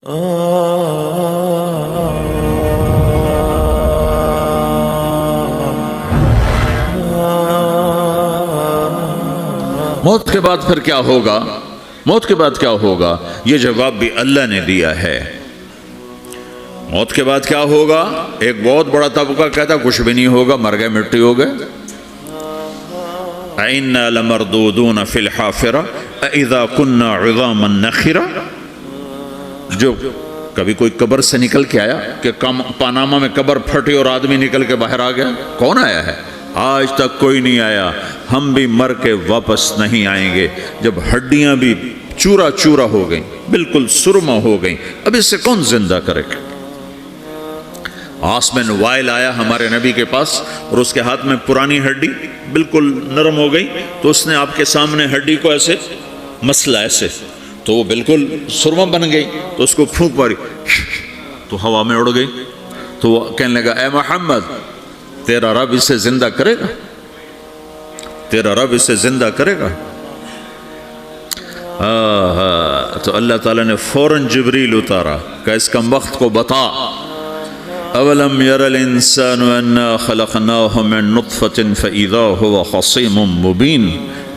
موت کے بعد پھر کیا ہوگا؟ موت کے بعد کیا ہوگا؟ یہ جواب بھی اللہ نے دیا ہے۔ موت کے بعد کیا ہوگا؟ ایک بہت بڑا طبقہ کہتا کچھ بھی نہیں ہوگا، مر گئے، مٹی ہو گئے۔ اِنَّا لَمَرْدُودُونَ فِي الْحَافِرَةِ اِذَا كُنَّا عِظَامًا نَخِرَةً۔ جو کبھی کوئی قبر سے نکل کے آیا کہ پاناما میں قبر پھٹی اور آدمی نکل کے باہر آ گیا؟ کون آیا ہے؟ آج تک کوئی نہیں آیا۔ ہم بھی مر کے واپس نہیں آئیں گے۔ جب ہڈیاں بھی چورا چورا ہو گئیں، بالکل سرما ہو گئیں، اب اس سے کون زندہ کرے گا؟ آسمن وائل آیا ہمارے نبی کے پاس اور اس کے ہاتھ میں پرانی ہڈی بالکل نرم ہو گئی، تو اس نے آپ کے سامنے ہڈی کو ایسے مسلا، ایسے، تو وہ بالکل سرما بن گئی، تو اس کو پھونک ماری تو ہوا میں اڑ گئی۔ تو وہ کہنے لگا اے محمد، تیرا رب اسے زندہ کرے گا؟ تیرا رب اسے زندہ کرے گا؟ تو اللہ تعالیٰ نے فوراً جبریل اتارا کہ اس کا وقت کو بتا۔ اولم یر الانسان انا خلقناہ من نطفۃ فاذا هو خصیم مبین۔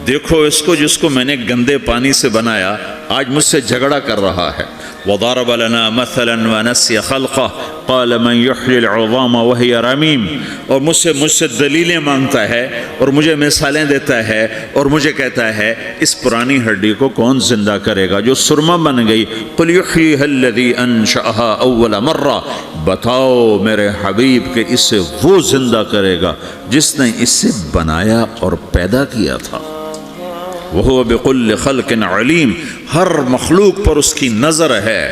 دیکھو اس کو جس کو میں نے گندے پانی سے بنایا، آج مجھ سے جھگڑا کر رہا ہے۔ وضرب لنا مثلا ونسی خلقہ قال من یحیی العظام وہی رمیم۔ اور مجھ سے دلیلیں مانگتا ہے اور مجھے مثالیں دیتا ہے اور مجھے کہتا ہے اس پرانی ہڈی کو کون زندہ کرے گا جو سرما بن گئی؟ قل یحییھا الذی انشأھا اول مرہ۔ بتاؤ میرے حبیب کہ اسے وہ زندہ کرے گا جس نے اسے بنایا اور پیدا کیا تھا۔ وَهُوَ بِكُلِّ خَلْقٍ عَلِيمٍ۔ ہر مخلوق پر اس کی نظر ہے۔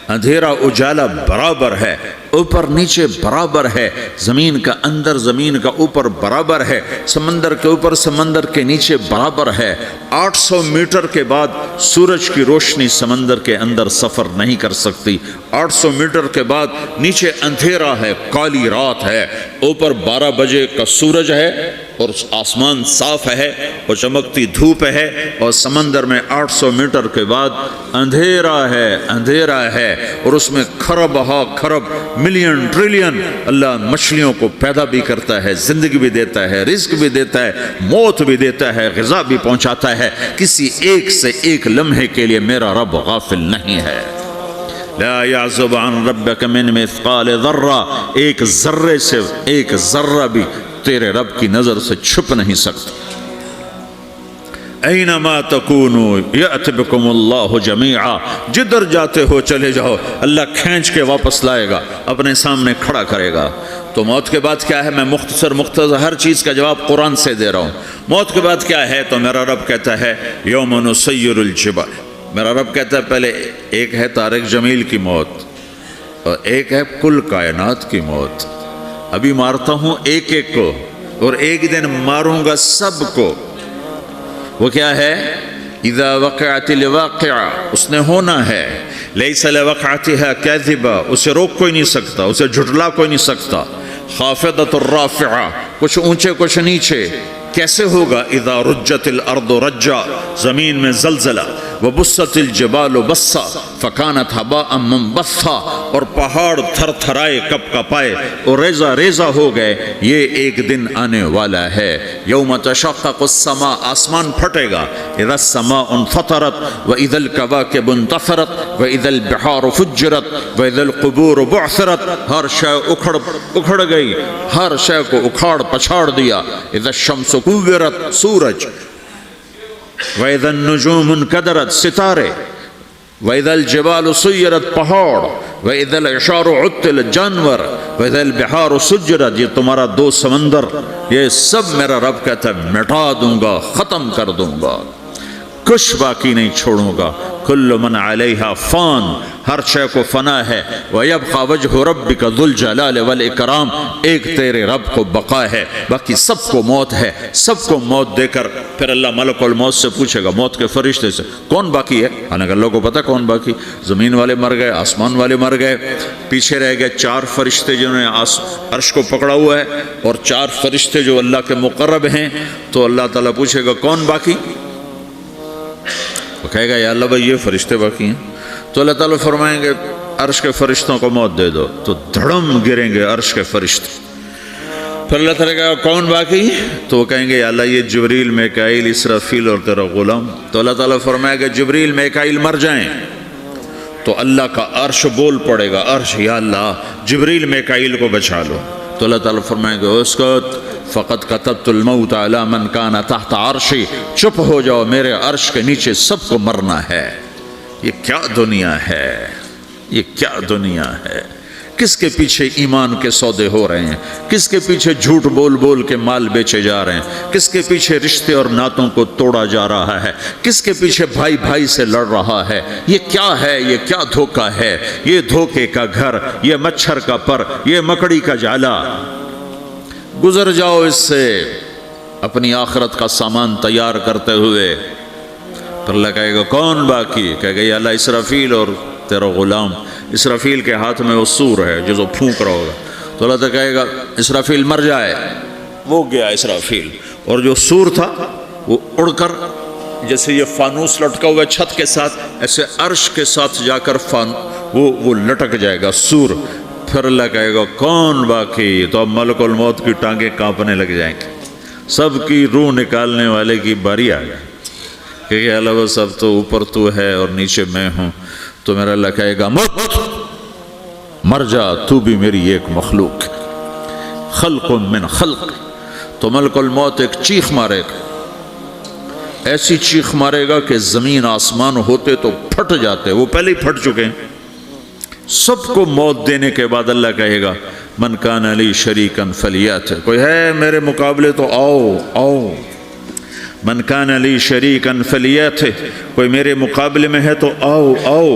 اندھیرا اجالا برابر ہے، اوپر نیچے برابر ہے، زمین کا اندر زمین کا اوپر برابر ہے، سمندر کے اوپر سمندر کے نیچے برابر ہے۔ 800 میٹر کے بعد سورج کی روشنی سمندر کے اندر سفر نہیں کر سکتی۔ 800 میٹر کے بعد نیچے اندھیرا ہے، کالی رات ہے، اوپر 12 بجے کا سورج ہے اور آسمان صاف ہے اور چمکتی دھوپ ہے، اور سمندر میں 800 میٹر کے بعد اندھیرا ہے اور اس میں کھرب ہا کھرب ملین ٹریلین اللہ مچھلیوں کو پیدا بھی کرتا ہے، زندگی بھی دیتا ہے، رزق بھی دیتا ہے، موت بھی دیتا ہے، غذا بھی پہنچاتا ہے۔ کسی ایک سے ایک لمحے کے لیے میرا رب غافل نہیں ہے۔ لا يعزب عن ربك من مثقال ذرہ، ایک ذرے سے ایک ذرہ بھی تیرے رب کی نظر سے چھپ نہیں سکتا۔ اینما تکونوا یأت بکم اللہ جمیعا۔ جدھر جاتے ہو چلے جاؤ، اللہ کھینچ کے واپس لائے گا، اپنے سامنے کھڑا کرے گا۔ تو موت کے بعد کیا ہے؟ میں مختصر ہر چیز کا جواب قرآن سے دے رہا ہوں۔ موت کے بعد کیا ہے؟ تو میرا رب کہتا ہے یوم نسیر الجبال۔ میرا رب کہتا ہے پہلے ایک ہے طارق جمیل کی موت اور ایک ہے کل کائنات کی موت۔ ابھی مارتا ہوں ایک ایک کو اور ایک دن ماروں گا سب کو۔ وہ کیا ہے؟ اذا وقعت الواقعہ، اس نے ہونا ہے۔ لیس لوقعتها کاذبہ، اسے روک کوئی نہیں سکتا، اسے جھٹلا کوئی نہیں سکتا۔ خافضۃ الرافعہ، کچھ اونچے کچھ نیچے۔ کیسے ہوگا؟ اذا رجت الارض رجا، زمین میں زلزلہ۔ وبست الجبال بسا فکانت ہباء منبثا، اور پہاڑ تھر تھرائے کپ کپائے اور ریزہ ریزہ ہو گئے۔ یہ ایک دن آنے والا ہے۔ یوم تشقق السماء، آسمان پھٹے گا۔ اذا السماء انفطرت واذا الكواكب انتثرت واذا البحار فجرت واذا القبور بعثرت۔ ہر شے اکھڑ گئی، ہر شے کو اکھاڑ پچھاڑ دیا۔ اذا الشمس کورت، سورج۔ وَإِذَا النُّجُومُ انْكَدَرَتْ، ستارے۔ وَإِذَا الْجِبَالُ سُيِّرَتْ، پہاڑ۔ وَإِذَا الْعِشَارُ عُطِّلَتْ، جانور۔ وَإِذَا الْبِحَارُ سُجِّرَتْ، یہ تمہارا دو سمندر، یہ سب میرا رب کہتا ہے مٹا دوں گا، ختم کر دوں گا، کچھ باقی نہیں چھوڑوں گا۔ کل من علیہا فان، ہر شے کو فنا ہے۔ وَيَبْقَى وَجْهُ رَبِّكَ ذُو الْجَلَالِ وَالْإِكْرَامِ، ایک تیرے رب کو بقا ہے، باقی سب کو موت ہے۔ سب کو موت دے کر پھر اللہ ملک الموت سے پوچھے گا، موت کے فرشتے سے، کون باقی ہے؟ حالانکہ اللہ کو پتہ کون باقی۔ زمین والے مر گئے، آسمان والے مر گئے، پیچھے رہ گئے 4 فرشتے جنہوں نے عرش کو پکڑا ہوا ہے اور 4 فرشتے جو اللہ کے مقرب ہیں۔ تو اللہ تعالیٰ پوچھے گا کون باقی؟ وہ کہے گا یا اللہ بھائی یہ فرشتے باقی ہیں۔ تو اللہ تعالیٰ فرمائیں گے عرش کے فرشتوں کو موت دے دو، تو دھڑم گریں گے عرش کے فرشتے۔ پھر اللہ تعالیٰ کہا کون باقی؟ تو وہ کہیں گے یا اللہ یہ جبریل، میکائیل، اسرافیل اور تیرا غلام۔ تو اللہ تعالیٰ فرمائے گا جبریل، میکائیل مر جائیں، تو اللہ کا عرش بول پڑے گا، عرش یا اللہ جبریل میکائیل کو بچا لو۔ تو اللہ تعالیٰ فرمائے گا اسکت فقط کتبت الموت علی من کان تحت عرشی، چپ ہو جاؤ، میرے عرش کے نیچے سب کو مرنا ہے۔ یہ کیا دنیا ہے، یہ کیا دنیا ہے؟ کس کے پیچھے ایمان کے سودے ہو رہے ہیں؟ کس کے پیچھے جھوٹ بول بول کے مال بیچے جا رہے ہیں؟ کس کے پیچھے رشتے اور ناتوں کو توڑا جا رہا ہے؟ کس کے پیچھے بھائی بھائی سے لڑ رہا ہے؟ یہ کیا ہے؟ یہ کیا دھوکہ ہے؟ یہ دھوکے کا گھر، یہ مچھر کا پر، یہ مکڑی کا جالا۔ گزر جاؤ اس سے اپنی آخرت کا سامان تیار کرتے ہوئے۔ پھر اللہ کہے گا کون باقی؟ کہے گا یا اللہ اسرافیل اور تیرا غلام۔ اسرافیل کے ہاتھ میں وہ سور ہے جو پھونک رہا ہوگا، تو اللہ تعالیٰ کہے گا اسرافیل مر جائے، وہ گیا اسرافیل، اور جو سور تھا وہ اڑ کر جیسے یہ فانوس لٹکا ہوا چھت کے ساتھ، ایسے عرش کے ساتھ جا کر وہ لٹک جائے گا سور۔ پھر اللہ کہے گا کون باقی؟ تو اب ملک الموت کی ٹانگیں کانپنے لگ جائیں گے، سب کی روح نکالنے والے کی باری آ گئی، کہ اللہ وہ سب تو اوپر تو ہے اور نیچے میں ہوں۔ تو میرا اللہ کہے گا موت مر جا، تو بھی میری ایک مخلوق، خلق من خلق۔ تو ملک الموت ایک چیخ مارے گا، ایسی چیخ مارے گا کہ زمین آسمان ہوتے تو پھٹ جاتے، وہ پہلے ہی پھٹ چکے ہیں۔ سب کو موت دینے کے بعد اللہ کہے گا من کان لی شریکا فلیات، کوئی ہے میرے مقابلے تو آؤ آؤ۔ من کان لی شریکا فلیات، کوئی میرے مقابلے میں ہے تو آؤ آؤ۔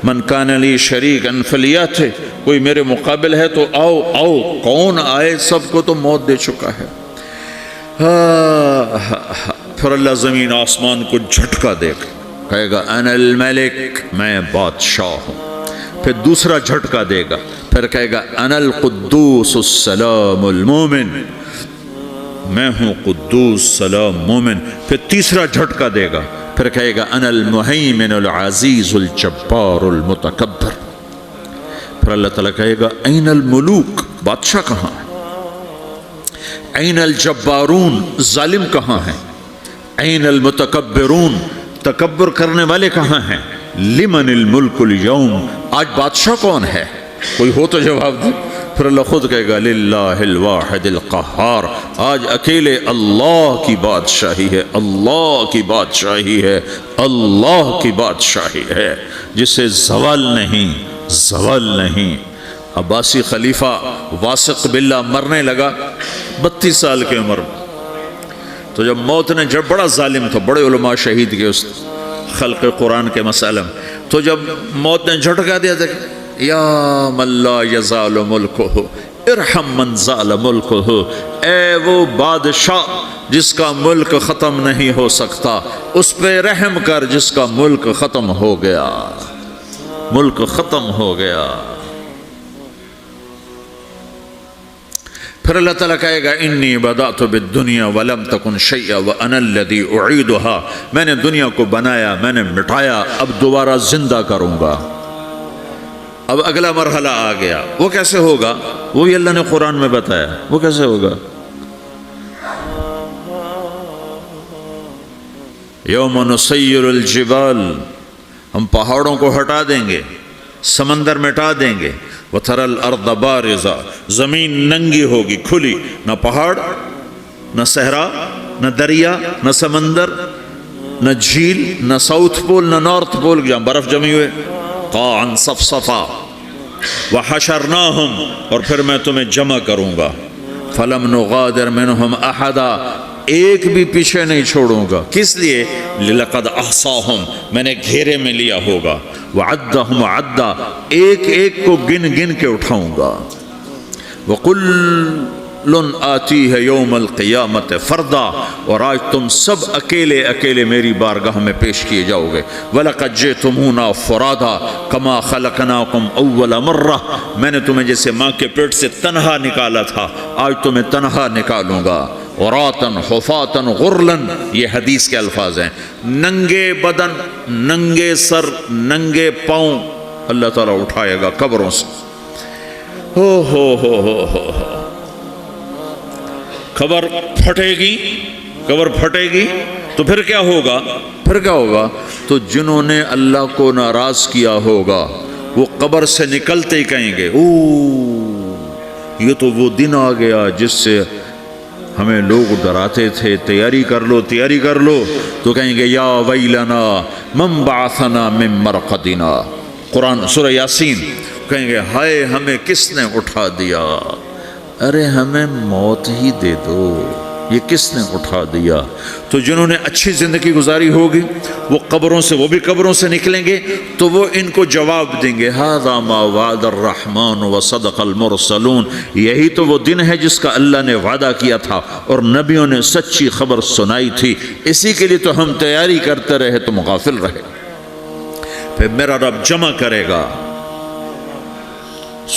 من کان لی شریکا فلیات، کوئی میرے مقابل ہے تو آؤ آؤ۔ کون آئے؟ سب کو تو موت دے چکا ہے۔ پھر اللہ زمین آسمان کو جھٹکا دے گا، کہے گا انا الملک، میں بادشاہ ہوں۔ پھر دوسرا جھٹکا دے گا، پھر کہے گا انا القدوس السلام المومن، میں ہوں قدوس سلام مومن۔ پھر تیسرا جھٹکا دے گا، پھر کہے گا انا المہیمن العزیز الجبار المتکبر۔ پھر اللہ تعالیٰ کہے گا این الملوک، بادشاہ کہاں ہے؟ این الجبارون، ظالم کہاں ہیں؟ این المتکبرون، تکبر کرنے والے کہاں ہیں؟ لمن الملک اليوم، آج بادشاہ کون ہے؟ کوئی ہو تو جواب دے۔ پھر اللہ خود کہے گا للہ الواحد القہار، آج اکیلے اللہ کی بادشاہی ہے، اللہ کی بادشاہی ہے، اللہ کی بادشاہی ہے، جسے زوال نہیں، زوال نہیں۔ عباسی خلیفہ واثق باللہ مرنے لگا 32 سال کی عمر میں، تو جب موت نے، جب بڑا ظالم تھا، بڑے علماء شہید کے اس خلق قرآن کے مسئلہ میں، تو جب موت نے جھٹکا دیا تھا یا من لا یزال ملکہ ارحم من زال ملکہ، اے وہ بادشاہ جس کا ملک ختم نہیں ہو سکتا، اس پہ رحم کر جس کا ملک ختم ہو گیا، ملک ختم ہو گیا۔ پھر اللہ تعالیٰ کہے گا انی بدأت بالدنیا ولم تکن شیئا وانا الذی اعیدها، میں نے دنیا کو بنایا، میں نے مٹایا، اب دوبارہ زندہ کروں گا۔ اب اگلا مرحلہ آ گیا، وہ کیسے ہوگا؟ وہ بھی اللہ نے قرآن میں بتایا، وہ کیسے ہوگا؟ یوم نسیر الجبال، ہم پہاڑوں کو ہٹا دیں گے، سمندر مٹا دیں گے، وَتَرَى الْأَرْضَ بَارِزَةً، زمین ننگی ہوگی، کھلی، نہ پہاڑ، نہ صحرا، نہ دریا، نہ سمندر، نہ جھیل، نہ ساؤتھ پول، نہ نارتھ پول جہاں برف جمی ہوئے، قاعًا صفصفا، وَحَشَرْنَاهُمْ، اور پھر میں تمہیں جمع کروں گا، فَلَمْ نُغَادِرْ مِنْهُمْ أَحَدًا، ایک بھی پیچھے نہیں چھوڑوں گا، کس لیے؟ لَقَدْ أَحْصَاهُمْ، میں نے گھیرے میں لیا ہوگا، وَعَدَّهُمْ عَدًّا، ایک ایک کو گن گن کے اٹھاؤں گا، وَكُلٌّ آتِيهَ يَوْمَ الْقِيَامَةِ فَرْدًا، اور آج تم سب اکیلے اکیلے میری بارگاہ میں پیش کیے جاؤ گے، وَلَقَدْ جِئْتُمُونَا فُرَادًا كَمَا خَلَقْنَاكُمْ أَوَّلَ مَرَّةٍ، میں نے تمہیں جیسے ماں کے پیٹ سے تنہا نکالا تھا، آج تمہیں تنہا نکالوں گا، عُرَاةً حُفَاةً غُرْلًا، یہ حدیث کے الفاظ ہیں، ننگے بدن، ننگے سر، ننگے پاؤں، اللہ تعالیٰ اٹھائے گا قبروں سے. ہو قبر پھٹے گی تو پھر کیا ہوگا؟ تو جنہوں نے اللہ کو ناراض کیا ہوگا وہ قبر سے نکلتے ہی کہیں گے یہ تو وہ دن آ گیا جس سے ہمیں لوگ ڈراتے تھے، تیاری کر لو. تو کہیں گے یا ویلنا من بعثنا من مرقدنا. قرآن سورہ یاسین. کہیں گے ہائے ہمیں کس نے اٹھا دیا، ارے ہمیں موت ہی دے دو، یہ کس نے اٹھا دیا. تو جنہوں نے اچھی زندگی گزاری ہوگی وہ بھی قبروں سے نکلیں گے تو وہ ان کو جواب دیں گے ھذا ما وعد الرحمن وصدق المرسلون. یہی تو وہ دن ہے جس کا اللہ نے وعدہ کیا تھا اور نبیوں نے سچی خبر سنائی تھی، اسی کے لیے تو ہم تیاری کرتے رہے، تم غافل رہے. پھر میرا رب جمع کرے گا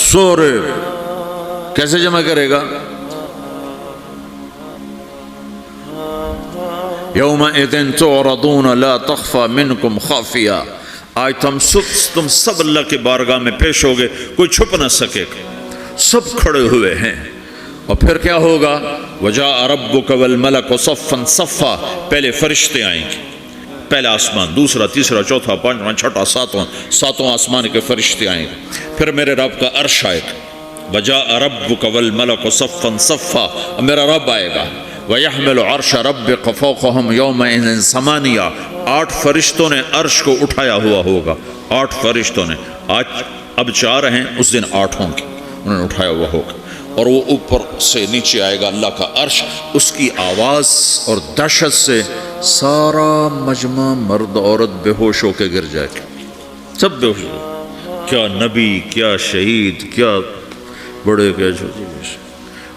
سورے. کیسے جمع کرے گا؟ یومئذ تعرضون لا تخفى منکم خافیہ. آج تم سب اللہ کے بارگاہ میں پیش ہوگے، کوئی چھپ نہ سکے گا، سب کھڑے ہوئے ہیں. اور پھر کیا ہوگا؟ وجاء ربک والملک صفا صفا. پہلے فرشتے آئیں گے، پہلا آسمان، دوسرا، تیسرا، چوتھا، پانچواں، چھٹا، ساتواں آسمان کے فرشتے آئیں گے. پھر میرے رب کا عرش آئے گا. وجاء ربک والملک صفا صفا. میرا رب آئے گا. وَيَحْمِلُ عَرْشَ رَبِّكَ فَوْقَهُمْ يَوْمَئِذٍ ثَمَانِيَةٌ. 8 فرشتوں نے عرش کو اٹھایا ہوا ہوگا. 8 فرشتوں نے، آج اب 4 ہیں، اس دن 8 ہوں گے، انہوں نے اٹھایا ہوا ہوگا. اور وہ اوپر سے نیچے آئے گا اللہ کا عرش. اس کی آواز اور دہشت سے سارا مجمع مرد عورت بے ہوش ہو کے گر جائے گا، سب بے ہوش ہو. کیا نبی، کیا شہید، کیا بڑے، کیا چھوٹے.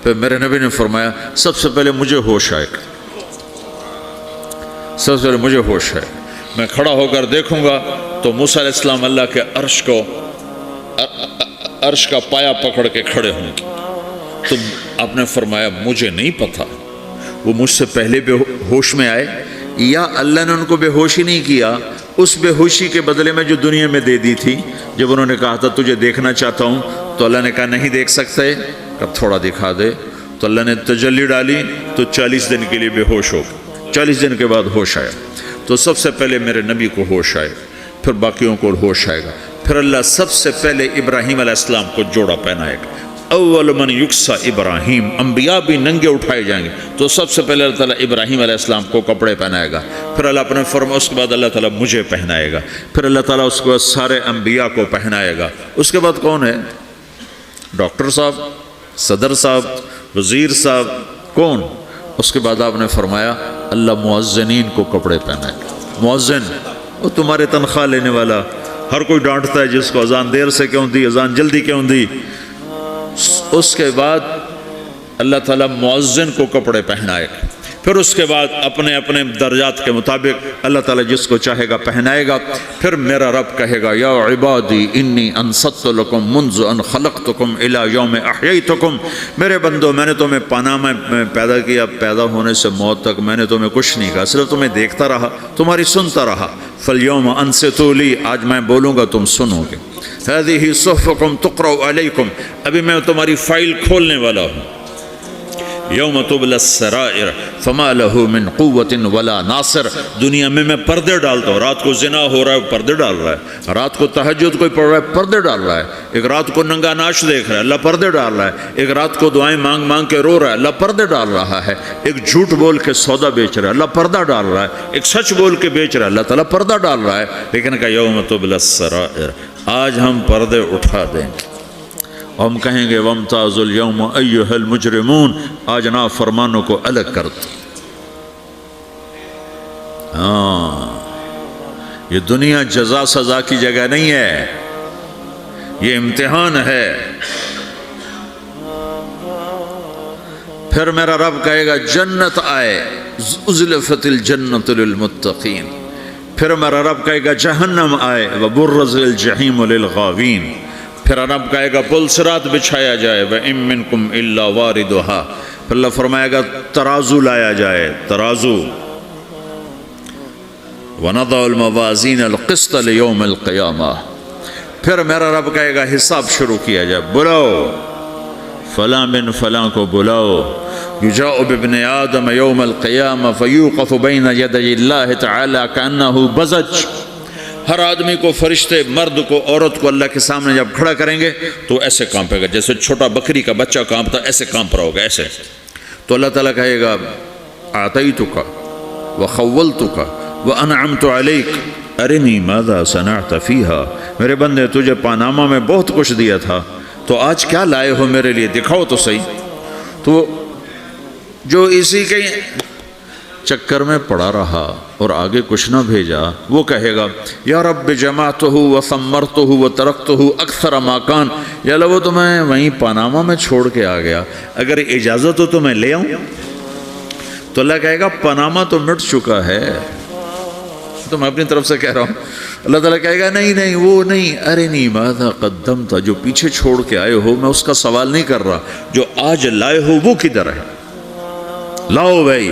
پھر میرے نبی نے فرمایا سب سے پہلے مجھے ہوش آئے گا، سب سے پہلے مجھے ہوش ہے. میں کھڑا ہو کر دیکھوں گا تو موسیٰ علیہ السلام اللہ کے عرش کا پایا پکڑ کے کھڑے ہوں گے. تو آپ نے فرمایا مجھے نہیں پتا وہ مجھ سے پہلے بے ہوش میں آئے یا اللہ نے ان کو بے ہوشی نہیں کیا، اس بے ہوشی کے بدلے میں جو دنیا میں دے دی تھی. جب انہوں نے کہا تھا تجھے دیکھنا چاہتا ہوں تو اللہ نے کہا نہیں دیکھ سکتے، اب تھوڑا دکھا دے. تو اللہ نے تجلی ڈالی تو 40 دن کے لیے بے ہوش ہو گئے. 40 دن کے بعد ہوش آیا. تو سب سے پہلے میرے نبی کو ہوش آئے، پھر باقیوں کو ہوش آئے گا. پھر اللہ سب سے پہلے ابراہیم علیہ السلام کو جوڑا پہنائے گا. اول من یکسا ابراہیم. انبیاء بھی ننگے اٹھائے جائیں گے تو سب سے پہلے اللہ تعالیٰ ابراہیم علیہ السلام کو کپڑے پہنائے گا. پھر اللہ اپنے فرما اس کے بعد اللہ تعالیٰ مجھے پہنائے گا. پھر اللہ تعالیٰ اس کے بعد سارے انبیاء کو پہنائے گا. اس کے بعد کون ہے؟ ڈاکٹر صاحب، صدر صاحب، وزیر صاحب، کون؟ اس کے بعد آپ نے فرمایا اللہ مؤذنین کو کپڑے پہنائے گا. مؤذن وہ تمہارے تنخواہ لینے والا. ہر کوئی ڈانٹتا ہے جس کو اذان دیر سے کیوں دی، اذان جلدی کیوں دی. اس کے بعد اللہ تعالیٰ مؤذن کو کپڑے پہنائے گا. پھر اس کے بعد اپنے اپنے درجات کے مطابق اللہ تعالیٰ جس کو چاہے گا پہنائے گا. پھر میرا رب کہے گا یا عبادی انی انصت لکم منذ ان خلقتکم الی یوم احییتکم. میرے بندو میں نے تمہیں پاناما میں پیدا کیا، پیدا ہونے سے موت تک میں نے تمہیں کچھ نہیں کہا، صرف تمہیں دیکھتا رہا، تمہاری سنتا رہا. فالیوم انصتوا لی. آج میں بولوں گا تم سنو گے. ہذہ صحفکم تقرأ علیکم. ابھی میں تمہاری فائل کھولنے والا ہوں. یوم تبلی السرائر فما له من قوت ولا ناصر. دنیا میں پردے ڈالتا ہوں. رات کو زنا ہو رہا ہے، پردے ڈال رہا ہے. رات کو تہجد کوئی پڑھ رہا ہے، پردے ڈال رہا ہے. ایک رات کو ننگا ناچ دیکھ رہا ہے، اللہ پردے ڈال رہا ہے. ایک رات کو دعائیں مانگ مانگ کے رو رہا ہے، اللہ پردے ڈال رہا ہے. ایک جھوٹ بول کے سودا بیچ رہا ہے، اللہ پردہ ڈال رہا ہے. ایک سچ بول کے بیچ رہا ہے، اللہ تعالیٰ پردہ ڈال رہا ہے. لیکن کہ یوم تبلی السرائر، آج ہم پردے اٹھا دیں گے. ہم کہیں گے وامتازوا اليوم ایھا المجرمون. آج نافرمانوں کو الگ کر دو. یہ دنیا جزا سزا کی جگہ نہیں ہے، یہ امتحان ہے. پھر میرا رب کہے گا جنت آئے، ازلفت الجنت للمتقین. پھر میرا رب کہے گا جہنم آئے، وبرزت الجحیم للغاوین. پھر رب کہے گا پل صراط بچھایا جائے، وَإِن مِّنكُمْ إِلَّا وَارِدُهَا. پھر اللہ فرمائے گا ترازو لایا جائے، ترازو. وَنَضَعُ الْمَوَازِينَ الْقِسْطَ لِيَوْمِ الْقِيَامَةِ. پھر میرا رب کہے گا حساب شروع کیا جائے، بلاؤ فلاں بن فلاں کو بلاؤ، یجاء بابن آدم یوم القیامہ فیوقف بین یدی اللہ تعالی کانہ بزج۔ ہر آدمی کو، فرشتے، مرد کو، عورت کو اللہ کے سامنے جب کھڑا کریں گے تو ایسے کانپے گا جیسے چھوٹا بکری کا بچہ کانپتا، ایسے کانپ رہا ہوگا ایسے۔ تو اللہ تعالیٰ کہے گا اعطیتک وخولتک وانعمت علیک ارنی ماذا صنعت فیہا، میرے بندے تجھے پاناما میں بہت کچھ دیا تھا، تو آج کیا لائے ہو میرے لیے، دکھاؤ تو صحیح۔ تو جو اسی کے چکر میں پڑا رہا اور آگے کچھ نہ بھیجا، وہ کہے گا یا رب جمعتہ وثمرتہ وترکتہ اکثر ما کان، یا اللہ وہ تو میں وہیں پاناما میں چھوڑ کے آ گیا، اگر اجازت ہو تو میں لے آؤں۔ تو اللہ کہے گا پاناما تو مٹ چکا ہے، تو میں اپنی طرف سے کہہ رہا ہوں۔ اللہ تعالیٰ کہے گا نہیں نہیں وہ نہیں، ارنی ماذا قدمت، جو پیچھے چھوڑ کے آئے ہو میں اس کا سوال نہیں کر رہا، جو آج لائے ہو وہ کدھر ہے، لاؤ بھائی،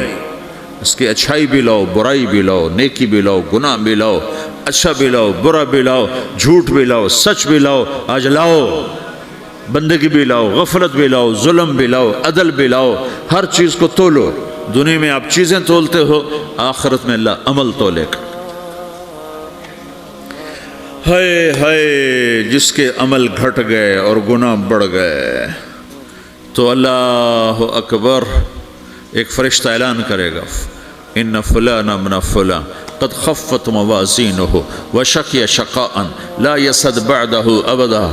اس کی اچھائی بھی لاؤ، برائی بھی لاؤ، نیکی بھی لاؤ، گناہ بھی لاؤ، اچھا بھی لاؤ، برا بھی لاؤ، جھوٹ بھی لاؤ، سچ بھی لاؤ، آج لاؤ، بندگی بھی لاؤ، غفلت بھی لاؤ، ظلم بھی لاؤ، عدل بھی لاؤ، ہر چیز کو تولو۔ دنیا میں آپ چیزیں تولتے ہو، آخرت میں اللہ عمل تولے گا۔ ہائے ہائے جس کے عمل گھٹ گئے اور گناہ بڑھ گئے، تو اللہ اکبر، ایک فرشتہ اعلان کرے گا ان فلان ابن فلان قد خفت موازینہ وشقی شقاء لا یسد بعدہ ابدا،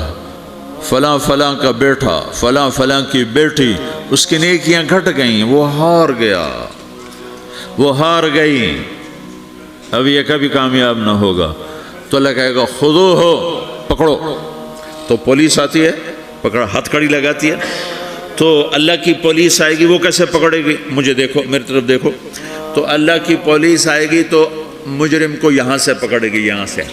فلاں فلاں کا بیٹا، فلاں فلاں کی بیٹی، اس کی نیکیاں گھٹ گئیں، وہ ہار گیا، وہ ہار گئی، اب یہ کبھی کامیاب نہ ہوگا۔ تو اللہ کہے گا خودو ہو، پکڑو۔ تو پولیس آتی ہے، پکڑا، ہتھ کڑی لگاتی ہے، تو اللہ کی پولیس آئے گی، وہ کیسے پکڑے گی، مجھے دیکھو، میری طرف دیکھو، تو اللہ کی پولیس آئے گی تو مجرم کو یہاں سے پکڑے گی، یہاں سے،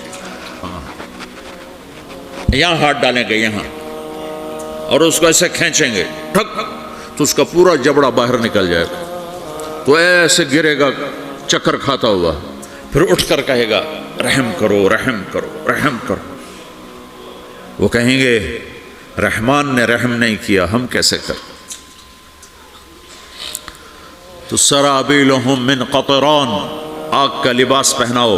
یہاں ہاتھ ڈالیں گے یہاں، اور اس کو ایسے کھینچیں گے، ٹھک، تو اس کا پورا جبڑا باہر نکل جائے گا، تو ایسے گرے گا چکر کھاتا ہوا، پھر اٹھ کر کہے گا رحم کرو، رحم کرو، رحم کرو۔ وہ کہیں گے رحمان نے رحم نہیں کیا، ہم کیسے کریں؟ تو سرابیلہم من قطران، آگ کا لباس پہناؤ،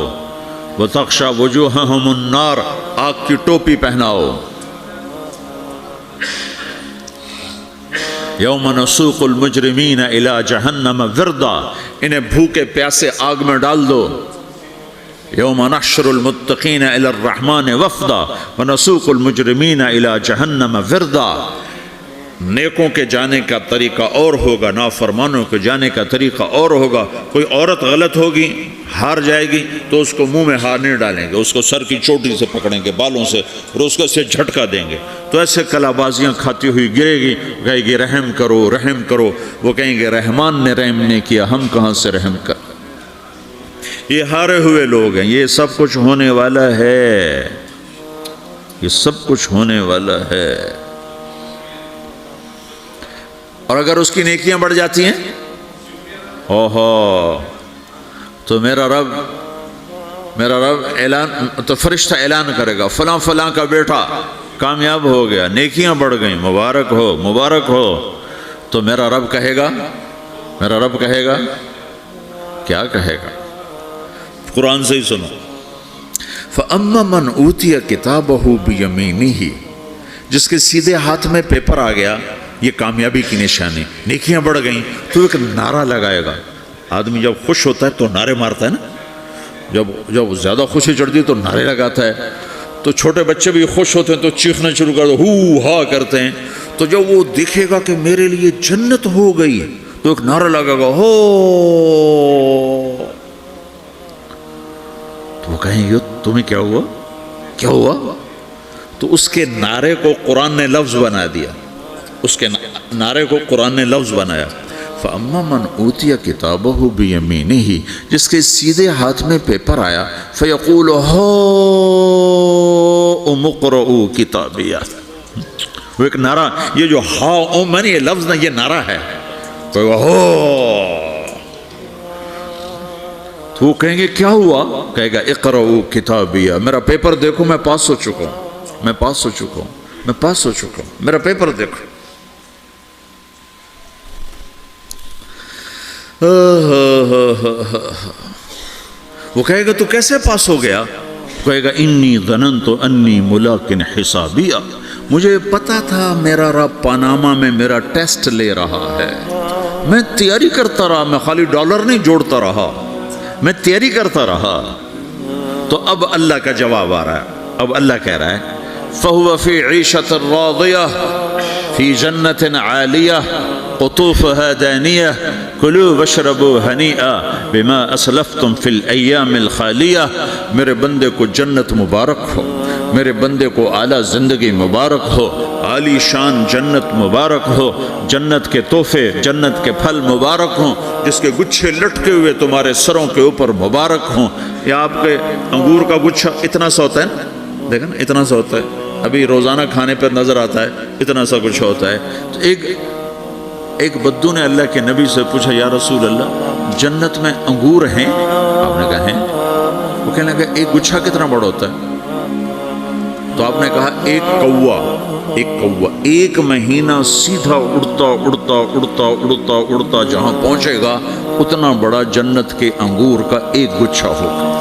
وتغشا وجوہہم النار، آگ کی ٹوپی پہناؤ۔ یوم نسوق المجرمین الی جہنم وردا، انہیں بھوکے پیاسے آگ میں ڈال دو۔ یوم نحشر المتقین الی الرحمن وفدا ونسوق المجرمین الی جہنم وردا، نیکوں کے جانے کا طریقہ اور ہوگا، نافرمانوں کے جانے کا طریقہ اور ہوگا۔ کوئی عورت غلط ہوگی، ہار جائے گی، تو اس کو منہ میں ہار نہیں ڈالیں گے، اس کو سر کی چوٹی سے پکڑیں گے، بالوں سے، اور اس کو سے جھٹکا دیں گے، تو ایسے کلا بازیاں کھاتی ہوئی گرے گی، کہے گی رحم کرو، رحم کرو۔ وہ کہیں گے رحمان نے رحم نہیں کیا، ہم کہاں سے رحم کر۔ یہ ہارے ہوئے لوگ ہیں، یہ سب کچھ ہونے والا ہے، یہ سب کچھ ہونے والا ہے۔ اور اگر اس کی نیکیاں بڑھ جاتی ہیں، اوہو، تو میرا رب اعلان، تو فرشتہ اعلان کرے گا فلاں فلاں کا بیٹا کامیاب ہو گیا، نیکیاں بڑھ گئیں، مبارک ہو، مبارک ہو۔ تو میرا رب کہے گا کیا کہے گا؟ قرآن سے ہی سنو، فَأَمَّا مَنْ أُوتِيَ كِتَابَهُ بِيَمِينِهِ، جس کے سیدھے ہاتھ میں پیپر آ گیا، یہ کامیابی کی نشانی، نیکیاں بڑھ گئیں، تو ایک نعرہ لگائے گا۔ آدمی جب خوش ہوتا ہے تو نعرے مارتا ہے نا، جب زیادہ خوشی چڑھتی ہے تو نعرے لگاتا ہے، تو چھوٹے بچے بھی خوش ہوتے ہیں تو چیخنا شروع کر دو، ہو ہا کرتے ہیں۔ تو جب وہ دیکھے گا کہ میرے لیے جنت ہو گئی، تو ایک نعرہ لگے گا، ہو، تو وہ کہیں گے تمہیں کیا ہوا، کیا ہوا؟ تو اس کے نعرے کو قرآن نے لفظ بنا دیا، اس کے نعرے کو قرآن نے لفظ بنایا، فَأَمَّا مَنْ أُوتِيَ كِتَابَهُ بِيَمِينِهِ، جس کے سیدھے ہاتھ میں پیپر آیا، فَيَقُولُ هَاؤْمُ اقْرَءُوا كِتَابِيَهْ، وہ ایک نعرہ، یہ جو ہا میں نے یہ لفظ نہ، یہ نعرہ ہے، تو وہ کہیں گے کیا ہوا؟ کہے گا اقرؤوا کتابیہ، میرا پیپر دیکھو میں پاس ہو چکا ہوں، میں پاس ہو چکا ہوں، میں پاس ہو چکا ہوں، میرا پیپر دیکھو۔ وہ کہے گا تو کیسے پاس ہو گیا؟ کہے گا انی ظننت انی ملاقٍ حسابیہ، مجھے پتا تھا میرا رب پاناما میں میرا ٹیسٹ لے رہا ہے، میں تیاری کرتا رہا، میں خالی ڈالر نہیں جوڑتا رہا، میں تیاری کرتا رہا۔ تو اب اللہ کا جواب آ رہا ہے، اب اللہ کہہ رہا ہے فَهُوَ فِي عِيشَةٍ رَاضِيَةٍ فِي جَنَّةٍ عَالِيَةٍ قُطُوفُهَا دَانِيَةٌ كُلُوا وَاشْرَبُوا هَنِيئًا بِمَا أَسْلَفْتُمْ فِي الْأَيَّامِ الْخَالِيَةِ، میرے بندے کو جنت مبارک ہو، میرے بندے کو اعلیٰ زندگی مبارک ہو، عالی شان جنت مبارک ہو، جنت کے تحفے، جنت کے پھل مبارک ہوں، جس کے گچھے لٹکے ہوئے تمہارے سروں کے اوپر مبارک ہوں۔ یہ آپ کے انگور کا گچھا اتنا سا ہوتا ہے نا، دیکھیں نا اتنا سا ہوتا ہے، ابھی روزانہ کھانے پر نظر آتا ہے، اتنا سا کچھ ہوتا ہے۔ تو ایک بدو نے اللہ کے نبی سے پوچھا یا رسول اللہ جنت میں انگور ہیں؟ آپ نے کہا ہیں۔ وہ کہنے لگا ایک گچھا کتنا بڑا ہوتا ہے؟ تو آپ نے کہا ایک کوا ایک مہینہ سیدھا اڑتا اڑتا اڑتا اڑتا اڑتا جہاں پہنچے گا اتنا بڑا جنت کے انگور کا ایک گچھا ہوگا۔